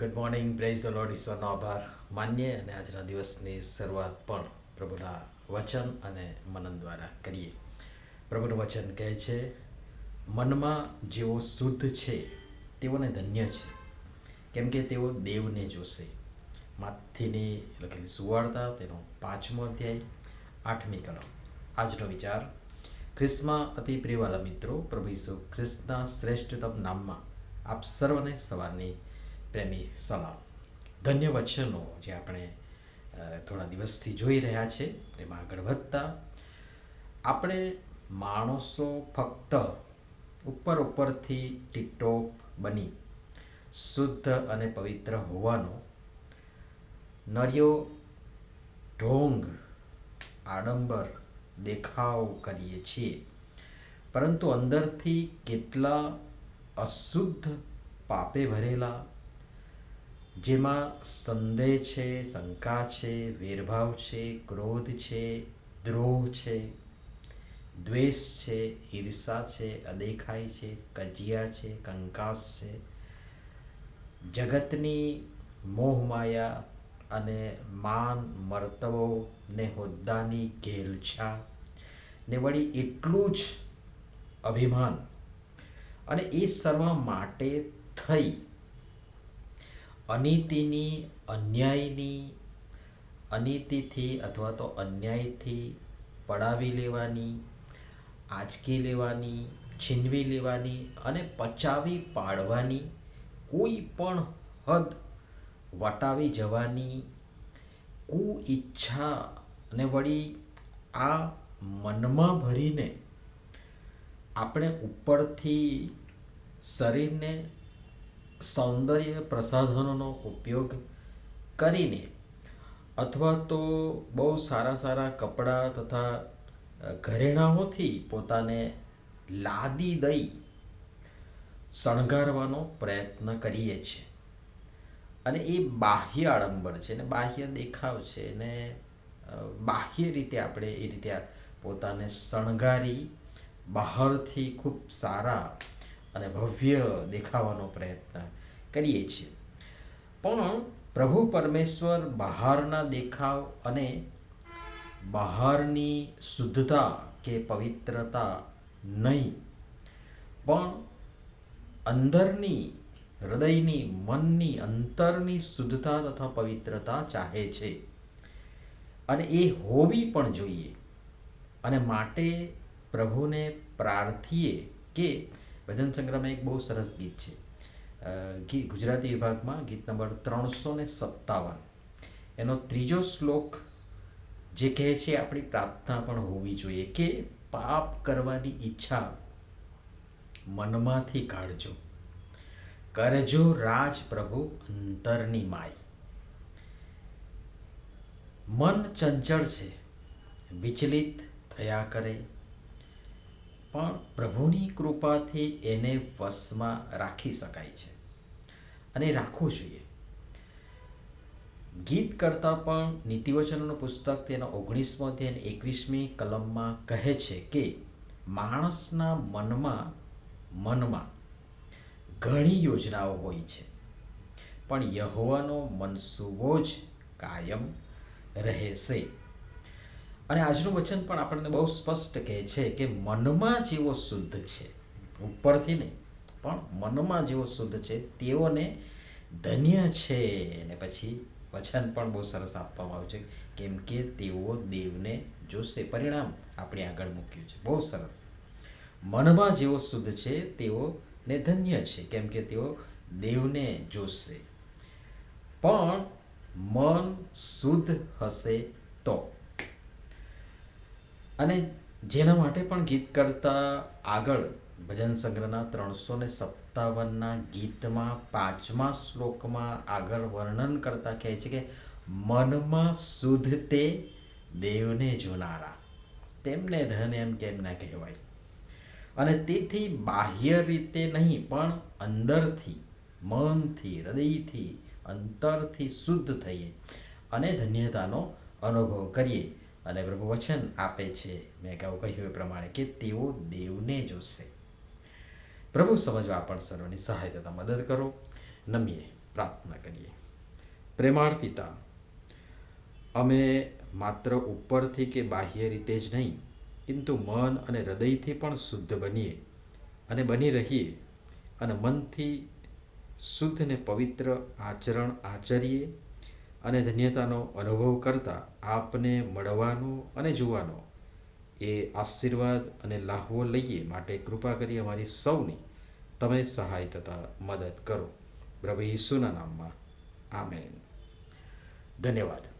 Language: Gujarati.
Good morning, praise the Lord. ઈશ્વરનો આભાર માનીએ અને આજના દિવસની શરૂઆત પણ પ્રભુના વચન અને મનન દ્વારા કરીએ. પ્રભુનું વચન કહે છે, મનમાં જેઓ શુદ્ધ છે તેઓને ધન્ય છે, કેમ કે તેઓ દેવને જોશે. માથીની લખેલી સુવાર્તા તેનો 5મો અધ્યાય 8મી કલમ. આજનો વિચાર: ખ્રિસ્તમાં અતિ પ્રિયવાલા મિત્રો, પ્રભુ ઈસુ ખ્રિસ્તના શ્રેષ્ઠતમ નામમાં આપ સર્વને સવારની પ્રેમી સલામ. ધન્ય વચનો જે આપણે થોડા દિવસથી જોઈ રહ્યા છે, એમાં આગળ વધતા આપણે માણસો ફક્ત ઉપરથી ટીપટોપ બની શુદ્ધ અને પવિત્ર હોવાનો નર્યો ઢોંગ આડંબર દેખાવ કરીએ છીએ, પરંતુ અંદરથી કેટલા અશુદ્ધ, પાપે ભરેલા, જેમાં સંદેહ છે, શંકા છે, વેરભાવ છે, ક્રોધ છે, દ્રોહ છે, દ્વેષ છે, ઈર્ષા છે, અદેખાઈ છે, કજિયા છે, કંકાસ છે, જગતની મોહમાયા અને માન મર્તબો ને હોદ્દાની ઘેલછા ને વળી એટલું જ અભિમાન, અને એ સર્વ માટે થઈ અનીતિની, અન્યાયની, અનીતિથી અથવા તો અન્યાયથી પડાવી લેવાની, આંચકી લેવાની, છીનવી લેવાની અને પચાવી પાડવાની, કોઈ પણ હદ વટાવી જવાની ઈચ્છા ને વળી આ મનમાં ભરીને આપણે ઉપરથી શરીરને સૌંદર્ય પ્રસાધનોનો ઉપયોગ કરીને અથવા તો બહુ સારા સારા કપડાં તથા ઘરેણાઓથી પોતાને લાદી દઈ શણગારવાનો પ્રયત્ન કરીએ છીએ. અને એ બાહ્ય આડંબર છે ને બાહ્ય દેખાવ છે ને બાહ્ય રીતે આપણે એ રીતે પોતાને શણગારી બહારથી ખૂબ સારા અને ભવ્ય દેખાવાનો પ્રયત્ન કરીએ છીએ. પણ પ્રભુ પરમેશ્વર બહારના દેખાવ અને બહારની શુદ્ધતા કે પવિત્રતા નહીં, પણ અંદરની, હૃદયની, મનની, અંતરની શુદ્ધતા તથા પવિત્રતા ચાહે છે. અને એ હોવી પણ જોઈએ. અને માટે પ્રભુને પ્રાર્થીએ કે ભજન સંગ્રહમાં એક બહુ સરસ ગીત છે, ગુજરાતી વિભાગમાં ગીત નંબર 357, એનો 3જો શ્લોક જે કહે છે, આપણી પ્રાર્થના પણ હોવી જોઈએ કે પાપ કરવાની ઈચ્છા મનમાંથી કાઢજો, કરજો રાજ પ્રભુ અંતરની માય. મન ચંચળ છે, વિચલિત થયા કરે, પણ પ્રભુની કૃપાથી એને વશમાં રાખી શકાય છે અને રાખવું જોઈએ. ગીત કરતાં પણ નીતિવચનોનું પુસ્તક તેનો 19મો અધ્યાય 21મી કલમમાં કહે છે કે માણસના મનમાં ઘણી યોજનાઓ હોય છે, પણ યહોવાનો મનસૂબો જ કાયમ રહેશે. અને આજનું વચન પણ આપણને બહુ સ્પષ્ટ કહે છે કે મનમાં જેવો શુદ્ધ છે, ઉપરથી નહીં પણ મનમાં જેવો શુદ્ધ છે તેઓને ધન્ય છે. અને પછી વચન પણ બહુ સરસ આપવામાં આવ્યું છે, કેમ કે તેઓ દેવને જોશે. પરિણામ આપણે આગળ મૂક્યું છે, બહુ સરસ. મનમાં જેવો શુદ્ધ છે તેઓને ધન્ય છે, કેમ કે તેઓ દેવને જોશે. પણ મન શુદ્ધ હશે તો. અને જેના માટે પણ ગીત કરતા આગળ ભજન સંગ્રહના 357ના ગીતમાં 5મા શ્લોકમાં આગળ વર્ણન કરતા કહે છે કે મનમાં શુદ્ધ તે દેવને જોનારા, તેમને ધન એમ કેમ ના કહેવાય. અને તેથી બાહ્ય રીતે નહીં પણ અંદરથી, મનથી, હૃદયથી, અંતરથી શુદ્ધ થઈએ અને ધન્યતાનો અનુભવ કરીએ. અને પ્રભુ વચન આપે છે, મેં અગાઉ કહ્યું એ પ્રમાણે, કે તેઓ દેવને જોશે. પ્રભુ સમજવા પણ સર્વની સહાય તથા મદદ કરો. નમીએ પ્રાર્થના કરીએ. પ્રેમાળ પિતા, અમે માત્ર ઉપરથી કે બાહ્ય રીતે જ નહીં, પરંતુ મન અને હૃદયથી પણ શુદ્ધ બનીએ અને બની રહીએ અને મનથી શુદ્ધ ને પવિત્ર આચરણ આચરીએ અને ધન્યતાનો અનુભવ કરતા આપને મળવાનો અને જોવાનો એ આશીર્વાદ અને લાહવો લઈએ માટે કૃપા કરી અમારી સૌની તમે સહાય તથા મદદ કરો. પ્રભુ ઈસુના નામમાં આમેન. ધન્યવાદ.